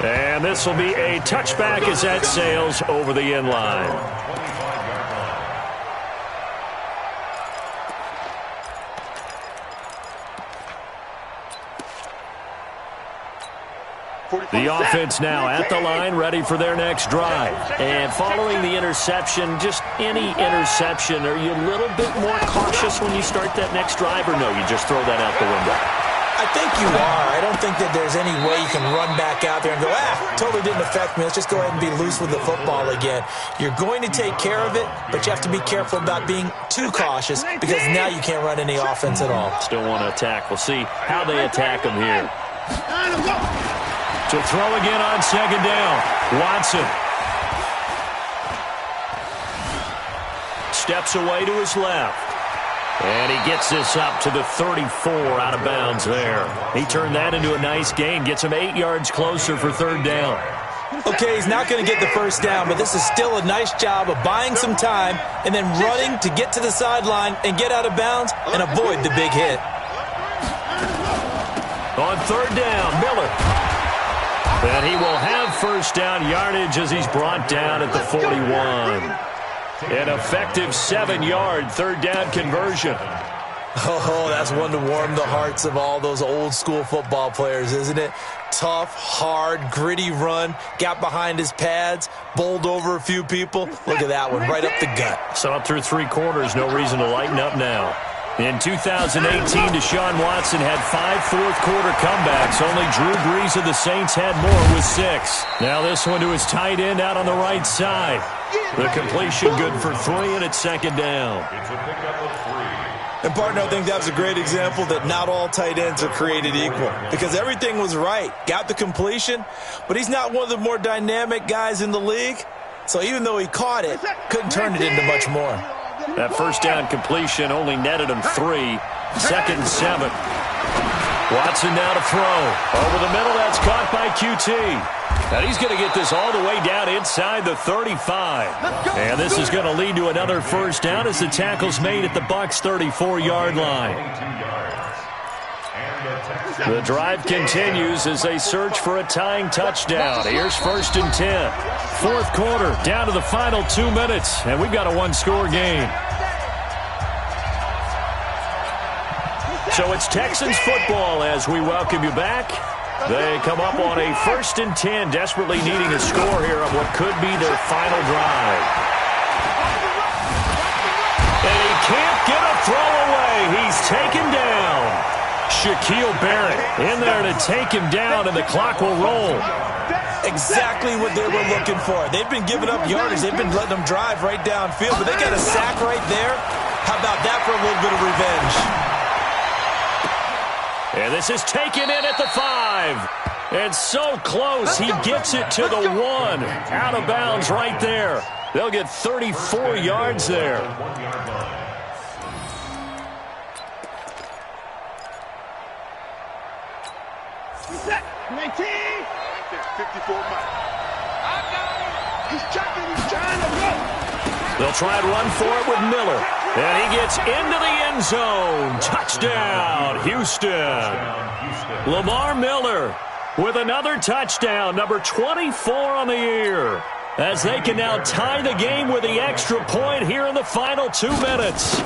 And this will be a touchback as that sails over the end line. The offense now at the line, ready for their next drive. And following the interception, just any interception, are you a little bit more cautious when you start that next drive, or no, you just throw that out the window? I think you are. I don't think that there's any way you can run back out there and go, totally didn't affect me. Let's just go ahead and be loose with the football again. You're going to take care of it, but you have to be careful about being too cautious because now you can't run any offense at all. Still want to attack. We'll see how they attack them here. To throw again on second down. Watson. Steps away to his left. And he gets this up to the 34 out of bounds there. He turned that into a nice gain. Gets him 8 yards closer for third down. Okay, he's not going to get the first down, but this is still a nice job of buying some time and then running to get to the sideline and get out of bounds and avoid the big hit. On third down, Miller. And he will have first down yardage as he's brought down at the 41. An effective 7-yard third down conversion. Oh, that's one to warm the hearts of all those old school football players, isn't it? Tough, hard, gritty run. Got behind his pads, bowled over a few people. Look at that one, right up the gut. So up through 3 quarters, no reason to lighten up now. In 2018, Deshaun Watson had 5 fourth-quarter comebacks. Only Drew Brees of the Saints had more with 6. Now this one to his tight end out on the right side. The completion good for 3, and it's second down. It's a pickup of 3. And, partner, I think that's a great example that not all tight ends are created equal because everything was right. Got the completion, but he's not one of the more dynamic guys in the league. So even though he caught it, couldn't turn it into much more. That first down completion only netted him 3. Second and 7. Watson now to throw. Over the middle, that's caught by QT. And he's going to get this all the way down inside the 35. And this is going to lead to another first down as the tackle's made at the Bucs' 34-yard line. The drive continues as they search for a tying touchdown. Here's first and 10. Fourth quarter, down to the final 2 minutes, and we've got a 1-score game. So it's Texans football as we welcome you back. They come up on a 1st and 10, desperately needing a score here on what could be their final drive. And he can't get a throw away. He's taken down. Shaquille Barrett in there to take him down, and the clock will roll. Exactly what they were looking for. They've been giving up yardage. They've been letting them drive right downfield, but they got a sack right there. How about that for a little bit of revenge? And this is taken in at the 5. And so close, he gets it to the 1. Out of bounds right there. They'll get 34 yards there. Set. 19. 54 Mike. I got him. He's checking. He's trying to go. They'll try and run for it with Miller. And he gets into the end zone. Touchdown, Houston. Lamar Miller with another touchdown, number 24 on the year, as they can now tie the game with the extra point here in the final 2 minutes.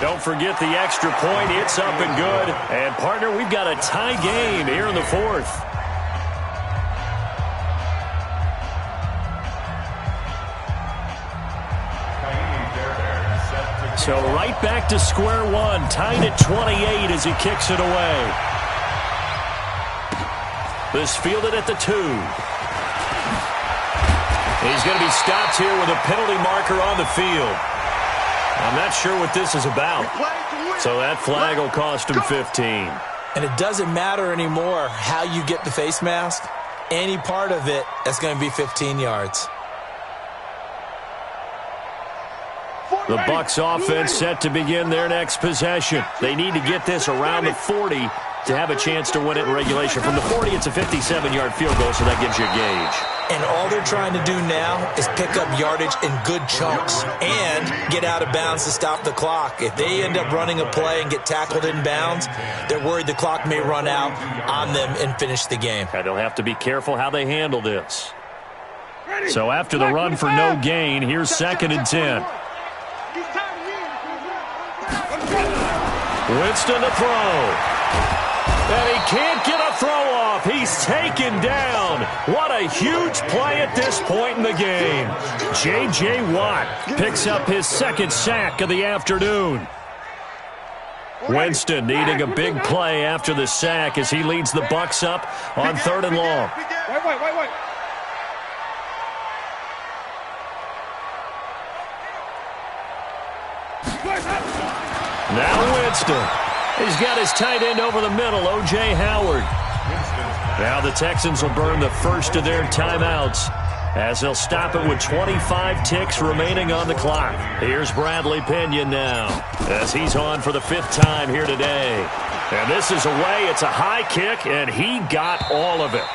Don't forget the extra point. It's up and good. And, partner, we've got a tie game here in the 4th. So right back to square one, tied at 28 as he kicks it away. This fielded at the 2. He's going to be stopped here with a penalty marker on the field. I'm not sure what this is about. So that flag will cost him 15. And it doesn't matter anymore how you get the face mask. Any part of it, that's going to be 15 yards. The Bucs offense set to begin their next possession. They need to get this around the 40 to have a chance to win it in regulation. From the 40, it's a 57-yard field goal, so that gives you a gauge. And all they're trying to do now is pick up yardage in good chunks and get out of bounds to stop the clock. If they end up running a play and get tackled in bounds, they're worried the clock may run out on them and finish the game. And they'll have to be careful how they handle this. So after the run for no gain, here's 2nd and 10. Winston to throw. And he can't get a throw off. He's taken down. What a huge play at this point in the game. J.J. Watt picks up his 2nd sack of the afternoon. Winston needing a big play after the sack as he leads the Bucs up on 3rd and long. Wait. Now Winston. He's got his tight end over the middle, O.J. Howard. Now the Texans will burn the first of their timeouts as they'll stop it with 25 ticks remaining on the clock. Here's Bradley Pinion now as he's on for the 5th time here today. And this is away. It's a high kick, and he got all of it.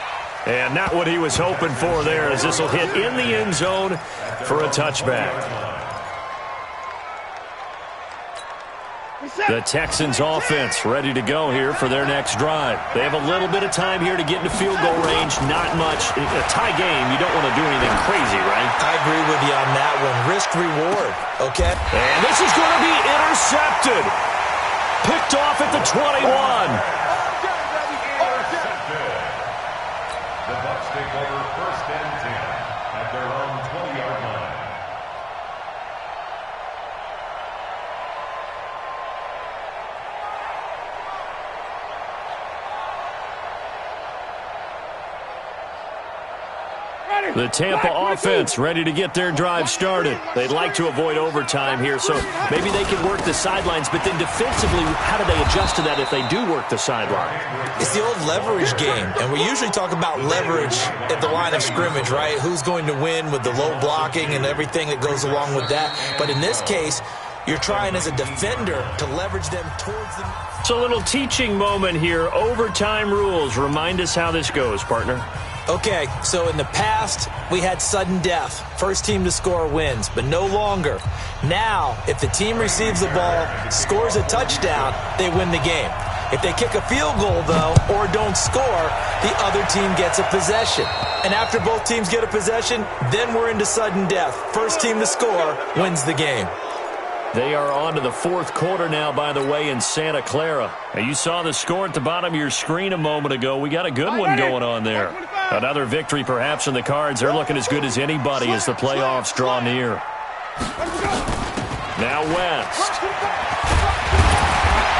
And not what he was hoping for there, as this will hit in the end zone for a touchback. The Texans offense ready to go here for their next drive. They have a little bit of time here to get into field goal range. Not much. A tie game, you don't want to do anything crazy, right? I agree with you on that one. Risk reward, okay? And this is going to be intercepted. Picked off at the 21. The Bucs take over 1st and 10 at their own 20-yard line. The Tampa offense ready to get their drive started. They'd like to avoid overtime here, so maybe they can work the sidelines, but then defensively, how do they adjust to that if they do work the sideline? It's the old leverage game, and we usually talk about leverage at the line of scrimmage, right? Who's going to win with the low blocking and everything that goes along with that. But in this case, you're trying as a defender to leverage them towards the... So a little teaching moment here. Overtime rules. Remind us how this goes, partner. Okay, so in the past, we had sudden death. First team to score wins, but no longer. Now, if the team receives the ball, scores a touchdown, they win the game. If they kick a field goal, though, or don't score, the other team gets a possession. And after both teams get a possession, then we're into sudden death. First team to score wins the game. They are on to the fourth quarter now, by the way, in Santa Clara. And you saw the score at the bottom of your screen a moment ago. We got a good one going on there. Another victory perhaps in the cards. They're looking as good as anybody as the playoffs draw near. Now West.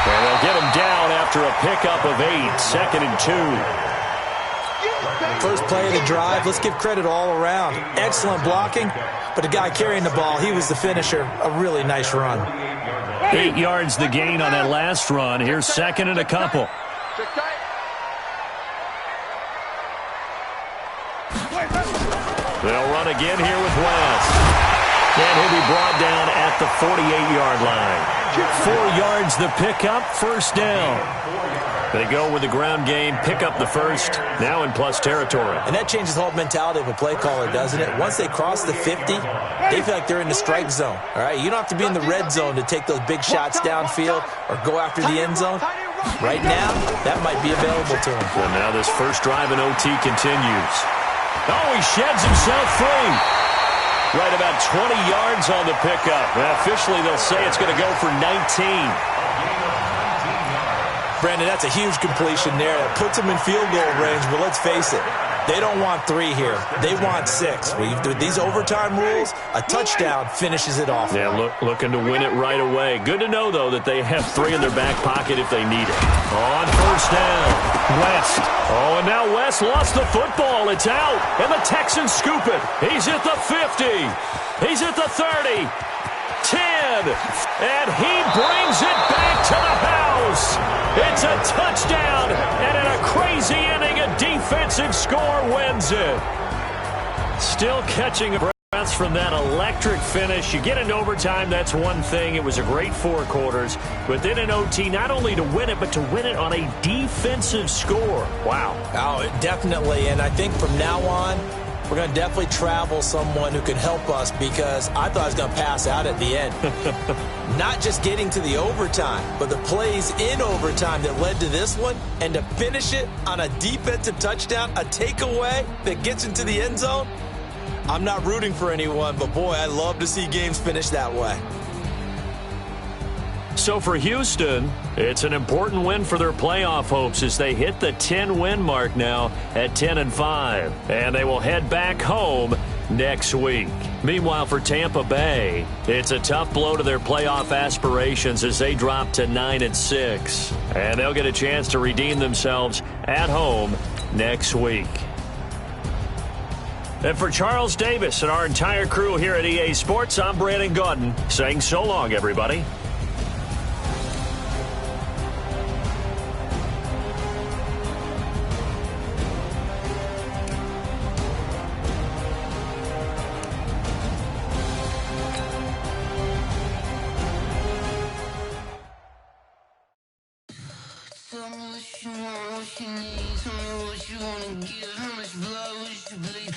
And they'll get him down after a pickup of 8, 2nd and 2. First play of the drive, let's give credit all around. Excellent blocking, but the guy carrying the ball, he was the finisher. A really nice run. 8 yards the gain on that last run. Here's 2nd and a couple. They'll run again here with West. And he'll be brought down at the 48-yard line. 4 yards the pickup, first down. They go with the ground game, pick up the first, now in plus territory. And that changes the whole mentality of a play caller, doesn't it? Once they cross the 50, they feel like they're in the strike zone. All right, you don't have to be in the red zone to take those big shots downfield or go after the end zone. Right now, that might be available to them. Well, now this first drive in OT continues. Oh, he sheds himself free. Right about 20 yards on the pickup. Now, officially, they'll say it's going to go for 19. Brandon, that's a huge completion there. That puts them in field goal range, but let's face it, they don't want 3 here. They want 6. With these overtime rules, a touchdown finishes it off. Yeah, looking to win it right away. Good to know, though, that they have 3 in their back pocket if they need it. On first down, West. Oh, and now West lost the football. It's out, and the Texans scoop it. He's at the 50. He's at the 30. 10, and he brings it back to the house. It's a touchdown, and in a crazy inning, a defensive score wins it. Still catching a breath from that electric finish. You get into overtime, that's one thing. It was a great 4 quarters, but then in OT, not only to win it, but to win it on a defensive score. Wow. Oh, definitely, and I think from now on, we're going to definitely travel someone who can help us because I thought I was going to pass out at the end. Not just getting to the overtime, but the plays in overtime that led to this one, and to finish it on a defensive touchdown, a takeaway that gets into the end zone. I'm not rooting for anyone, but boy, I love to see games finish that way. So for Houston, it's an important win for their playoff hopes as they hit the 10-win mark now at 10-5. And they will head back home next week. Meanwhile, for Tampa Bay, it's a tough blow to their playoff aspirations as they drop to 9-6. And they'll get a chance to redeem themselves at home next week. And for Charles Davis and our entire crew here at EA Sports, I'm Brandon Gaudin saying so long, everybody. Tell me what you want, what you need. Tell me what you wanna give. How much blood would you bleed?